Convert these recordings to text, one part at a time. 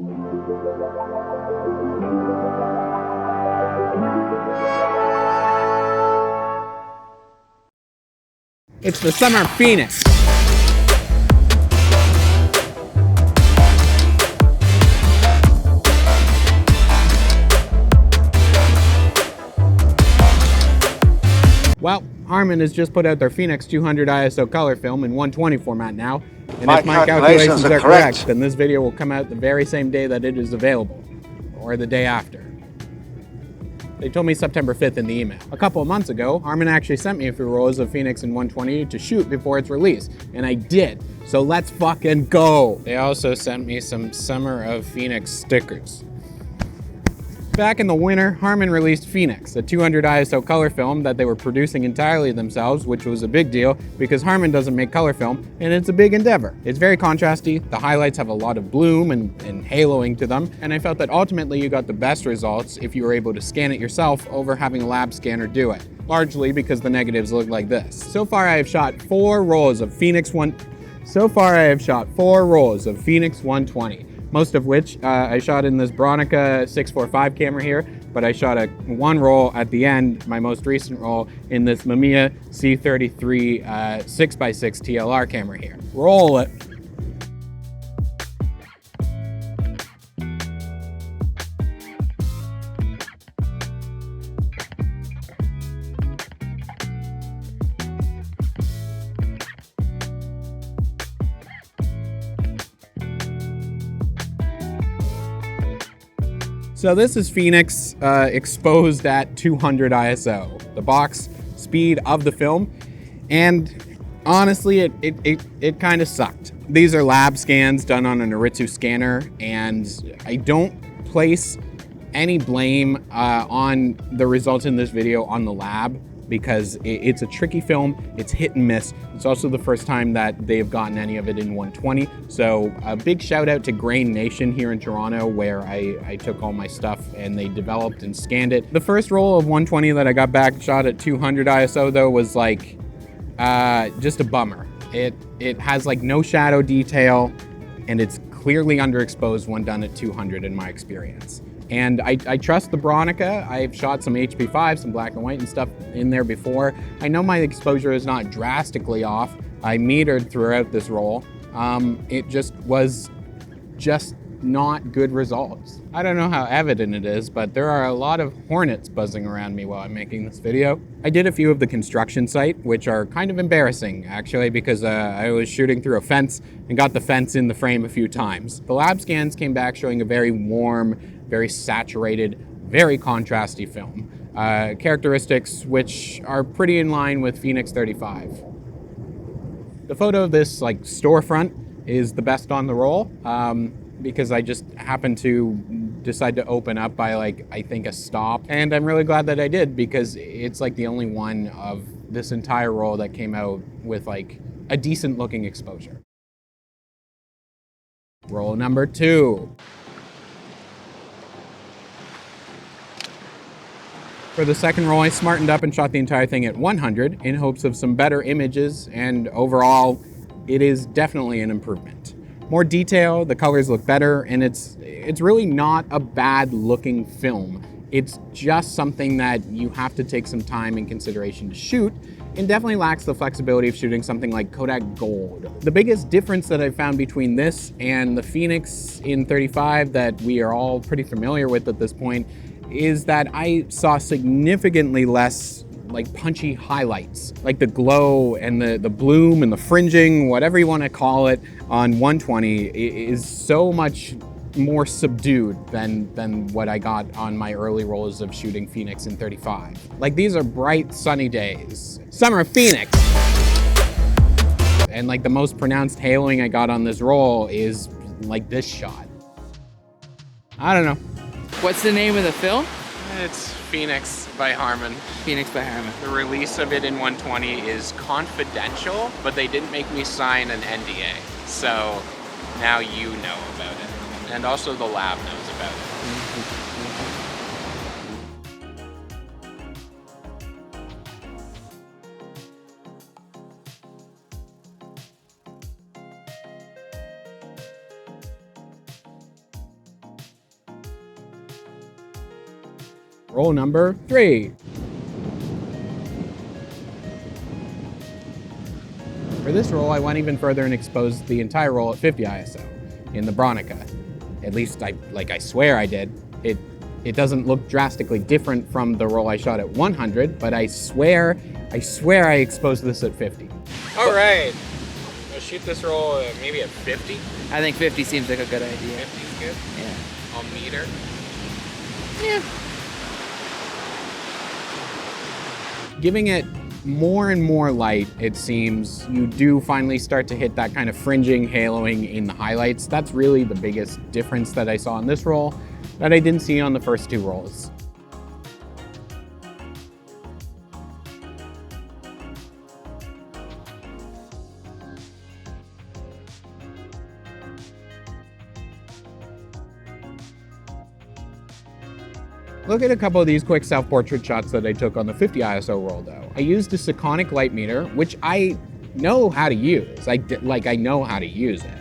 It's the summer of Phoenix. Well, Harman has just put out their Phoenix 200 ISO color film in 120 format now, and if my calculations are correct, then this video will come out the very same day that it is available, or the day after. They told me September 5th in the email. A couple of months ago, Harman actually sent me a few rolls of Phoenix in 120 to shoot before its release, and I did, so let's fucking go! They also sent me some Summer of Phoenix stickers. Back in the winter, Harman released Phoenix, a 200 ISO color film that they were producing entirely themselves, which was a big deal because Harman doesn't make color film, and it's a big endeavor. It's very contrasty, the highlights have a lot of bloom and haloing to them, and I felt that ultimately you got the best results if you were able to scan it yourself over having a lab scanner do it, largely because the negatives look like this. So far I have shot 4 rolls of Phoenix 120. Most of which I shot in this Bronica 645 camera here, but I shot one roll at the end, my most recent roll, in this Mamiya C33 6x6 TLR camera here. Roll it. So this is Phoenix exposed at 200 ISO, the box speed of the film, and honestly, it kind of sucked. These are lab scans done on an Aritsu scanner, and I don't place any blame on the results in this video on the lab, because it's a tricky film, it's hit and miss. It's also the first time that they've gotten any of it in 120. So a big shout out to Grain Nation here in Toronto, where I took all my stuff and they developed and scanned it. The first roll of 120 that I got back shot at 200 ISO though was like, just a bummer. It has like no shadow detail, and it's clearly underexposed when done at 200 in my experience. And I trust the Bronica. I've shot some HP5, some black and white and stuff in there before. I know my exposure is not drastically off. I metered throughout this roll. It just was not good results. I don't know how evident it is, but there are a lot of hornets buzzing around me while I'm making this video. I did a few of the construction site, which are kind of embarrassing actually, because I was shooting through a fence and got the fence in the frame a few times. The lab scans came back showing a very warm, very saturated, very contrasty film. Characteristics which are pretty in line with Phoenix 35. The photo of this like storefront is the best on the roll, because I just happened to decide to open up by like, I think a stop. And I'm really glad that I did, because it's like the only one of this entire roll that came out with like a decent looking exposure. Roll number 2. For the second roll, I smartened up and shot the entire thing at 100 in hopes of some better images, and overall, it is definitely an improvement. More detail, the colors look better, and it's really not a bad looking film. It's just something that you have to take some time and consideration to shoot, and definitely lacks the flexibility of shooting something like Kodak Gold. The biggest difference that I found between this and the Phoenix in 35 that we are all pretty familiar with at this point is that I saw significantly less like punchy highlights, like the glow and the bloom and the fringing, whatever you want to call it, on 120 is so much more subdued than what I got on my early rolls of shooting Phoenix in 35. Like, these are bright sunny days. Summer of Phoenix! And like the most pronounced haloing I got on this roll is like this shot. I don't know. What's the name of the film? It's Phoenix by Harman. Phoenix by Harman. The release of it in 120 is confidential, but they didn't make me sign an NDA. So now you know about it. And also the lab knows about it. Roll number 3. For this roll, I went even further and exposed the entire roll at 50 ISO in the Bronica. At least I swear I did. It doesn't look drastically different from the roll I shot at 100, but I swear I exposed this at 50. All right, I'll shoot this roll maybe at 50. I think 50 seems like a good idea. 50 is good. Yeah. I'll meter. Yeah. Giving it more and more light, it seems, you do finally start to hit that kind of fringing, haloing in the highlights. That's really the biggest difference that I saw in this roll that I didn't see on the first 2 rolls. Look at a couple of these quick self-portrait shots that I took on the 50 ISO roll though. I used a Sekonic light meter, which I know how to use. I know how to use it.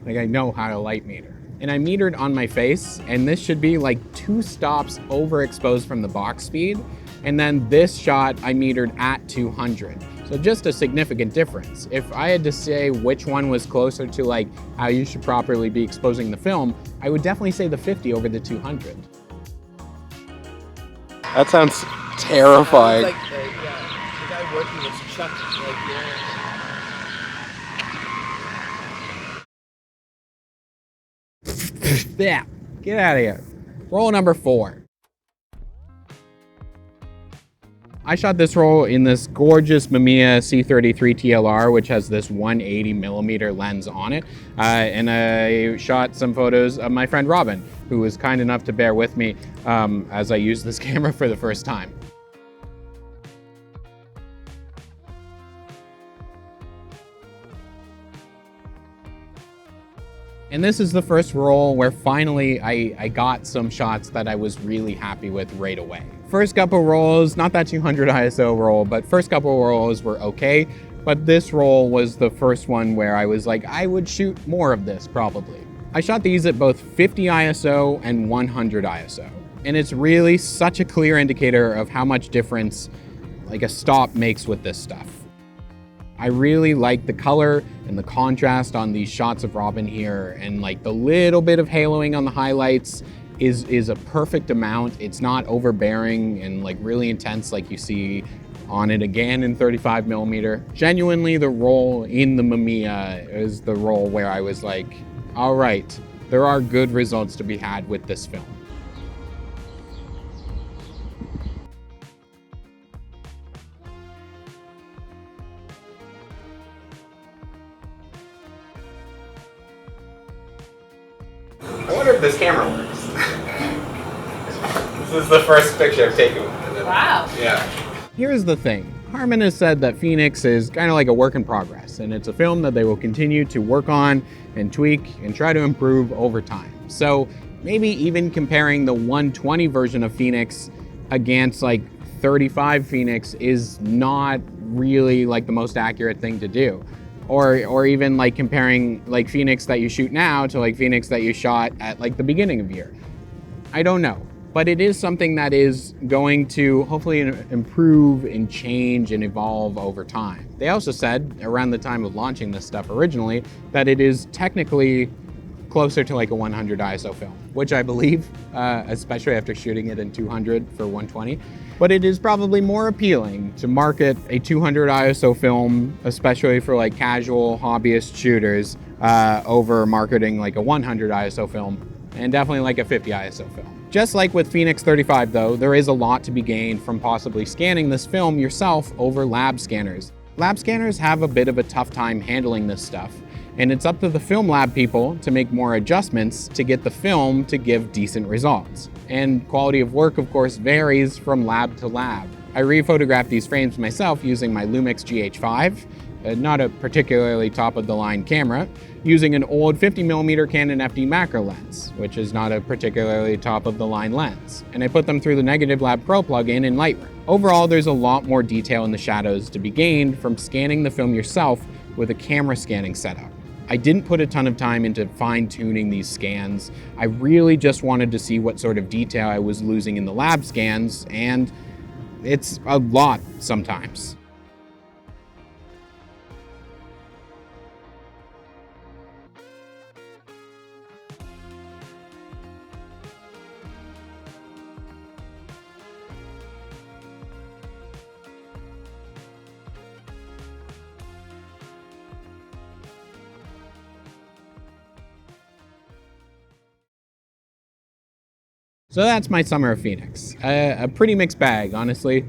I know how to light meter. And I metered on my face, and this should be like 2 stops overexposed from the box speed. And then this shot I metered at 200. So just a significant difference. If I had to say which one was closer to like how you should properly be exposing the film, I would definitely say the 50 over the 200. That sounds terrifying. The guy working with Chuck, Yeah, get out of here. Roll number 4. I shot this roll in this gorgeous Mamiya C33 TLR, which has this 180mm lens on it. And I shot some photos of my friend Robin, who was kind enough to bear with me as I used this camera for the first time. And this is the first roll where finally I got some shots that I was really happy with right away. First couple rolls, not that 200 ISO roll, but first couple rolls were okay. But this roll was the first one where I was like, I would shoot more of this probably. I shot these at both 50 ISO and 100 ISO. And it's really such a clear indicator of how much difference like a stop makes with this stuff. I really like the color and the contrast on these shots of Robin here, and like the little bit of haloing on the highlights is a perfect amount. It's not overbearing and like really intense like you see on it again in 35mm. Genuinely, the roll in the Mamiya is the roll where I was like, all right, there are good results to be had with this film. I wonder if this camera works. This is the first picture I've taken with it. Wow. Yeah. Here's the thing. Harman has said that Phoenix is kind of like a work in progress, and it's a film that they will continue to work on and tweak and try to improve over time. So maybe even comparing the 120 version of Phoenix against like 35 Phoenix is not really like the most accurate thing to do. Or even like comparing like Phoenix that you shoot now to like Phoenix that you shot at like the beginning of year. I don't know, but it is something that is going to hopefully improve and change and evolve over time. They also said around the time of launching this stuff originally that it is technically closer to like a 100 ISO film, which I believe, especially after shooting it in 200 for 120. But it is probably more appealing to market a 200 ISO film, especially for like casual hobbyist shooters, over marketing like a 100 ISO film, and definitely like a 50 ISO film. Just like with Phoenix 35 though, there is a lot to be gained from possibly scanning this film yourself over lab scanners. Lab scanners have a bit of a tough time handling this stuff, and it's up to the film lab people to make more adjustments to get the film to give decent results. And quality of work, of course, varies from lab to lab. I rephotographed these frames myself using my Lumix GH5, not a particularly top-of-the-line camera, using an old 50mm Canon FD macro lens, which is not a particularly top-of-the-line lens. And I put them through the Negative Lab Pro plugin in Lightroom. Overall, there's a lot more detail in the shadows to be gained from scanning the film yourself with a camera scanning setup. I didn't put a ton of time into fine-tuning these scans. I really just wanted to see what sort of detail I was losing in the lab scans, and it's a lot sometimes. So that's my summer of Phoenix. A pretty mixed bag, honestly,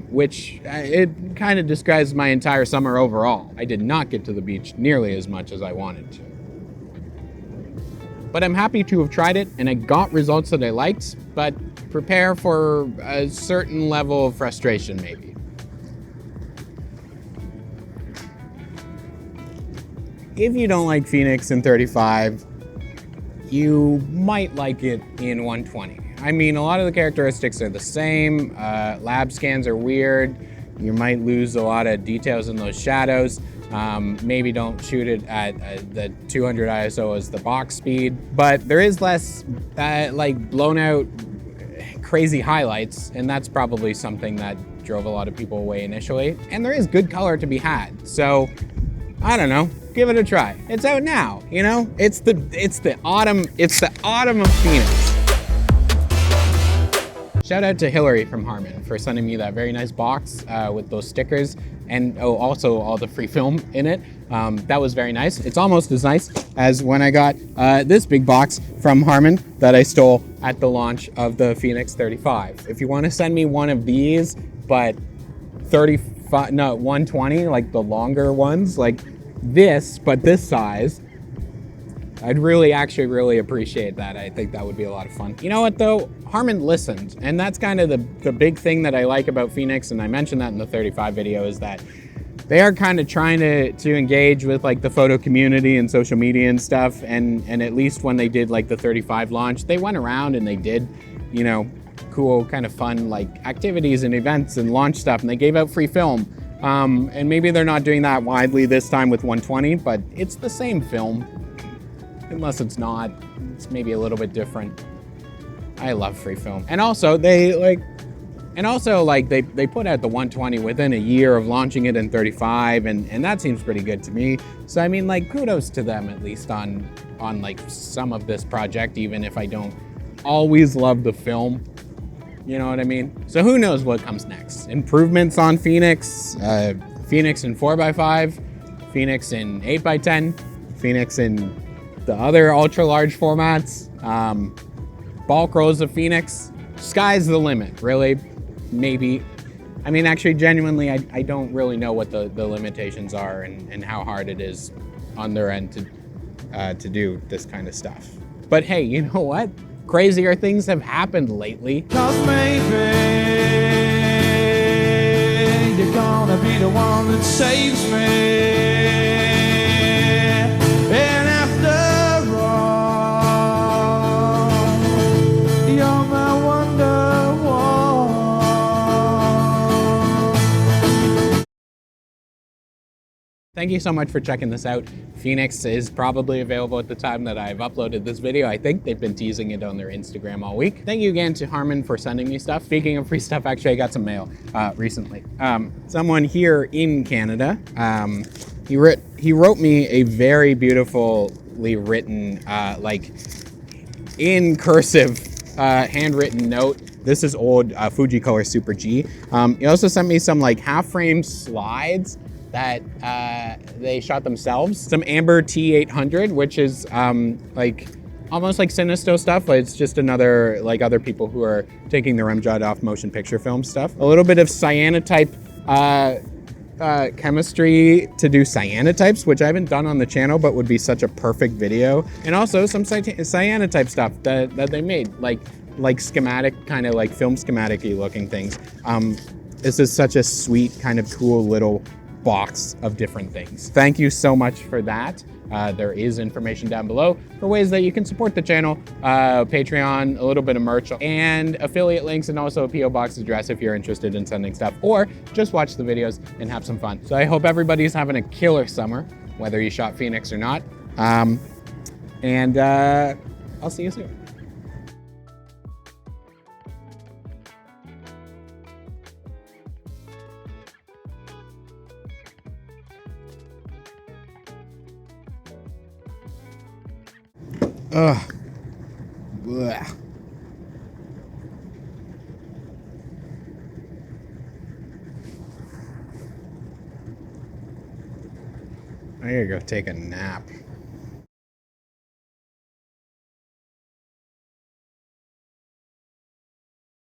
which it kind of describes my entire summer overall. I did not get to the beach nearly as much as I wanted to. But I'm happy to have tried it, and I got results that I liked, but prepare for a certain level of frustration, maybe. If you don't like Phoenix in 35, you might like it in 120. I mean, a lot of the characteristics are the same. Lab scans are weird. You might lose a lot of details in those shadows. Maybe don't shoot it at the 200 ISO as the box speed. But there is less like blown out crazy highlights, and that's probably something that drove a lot of people away initially. And there is good color to be had. So, I don't know. Give it a try. It's out now, you know? It's the autumn of Phoenix. Shout out to Hillary from Harman for sending me that very nice box with those stickers and also all the free film in it. That was very nice. It's almost as nice as when I got this big box from Harman that I stole at the launch of the Phoenix 35. If you want to send me one of these, but 120, like the longer ones, like this, but this size, I'd really appreciate that. I think that would be a lot of fun. You know what though? Harman listened, and that's kind of the big thing that I like about Phoenix, and I mentioned that in the 35 video, is that they are kind of trying to engage with like the photo community and social media and stuff, and at least when they did like the 35 launch, they went around and they did, you know, cool kind of fun like activities and events and launch stuff, and they gave out free film. And maybe they're not doing that widely this time with 120, but it's the same film. Unless it's not, it's maybe a little bit different. I love free film. And also they put out the 120 within a year of launching it in 35, and that seems pretty good to me. So I mean, like, kudos to them at least on like some of this project, even if I don't always love the film. You know what I mean? So who knows what comes next? Improvements on Phoenix, Phoenix in 4x5, Phoenix in 8x10, Phoenix in the other ultra large formats, bulk rolls of Phoenix. Sky's the limit, really. Maybe. I mean, actually, genuinely, I don't really know what the limitations are and how hard it is on their end to do this kind of stuff. But hey, you know what? Crazier things have happened lately. 'Cause maybe you're gonna be the one that saves me. And after all, you're my wonderwall. Thank you so much for checking this out. Phoenix is probably available at the time that I've uploaded this video. I think they've been teasing it on their Instagram all week. Thank you again to Harman for sending me stuff. Speaking of free stuff, actually I got some mail recently. Someone here in Canada, he wrote me a very beautifully written, like in cursive, handwritten note. This is old Fujicolor Super G. He also sent me some like half-frame slides that they shot themselves. Some Amber T800, which is like almost like Sinisto stuff, but it's just another, like other people who are taking their rimshot off motion picture film stuff. A little bit of cyanotype chemistry to do cyanotypes, which I haven't done on the channel, but would be such a perfect video. And also some cyanotype stuff that they made, like schematic, kind of like film schematic-y looking things. This is such a sweet, kind of cool little box of different things. Thank you so much for that. There is information down below for ways that you can support the channel, Patreon, a little bit of merch, and affiliate links, and also a PO box address if you're interested in sending stuff, or just watch the videos and have some fun. So I hope everybody's having a killer summer. whether he shot Phoenix or not. And I'll see you soon. Ugh. Blech. I gotta go take a nap.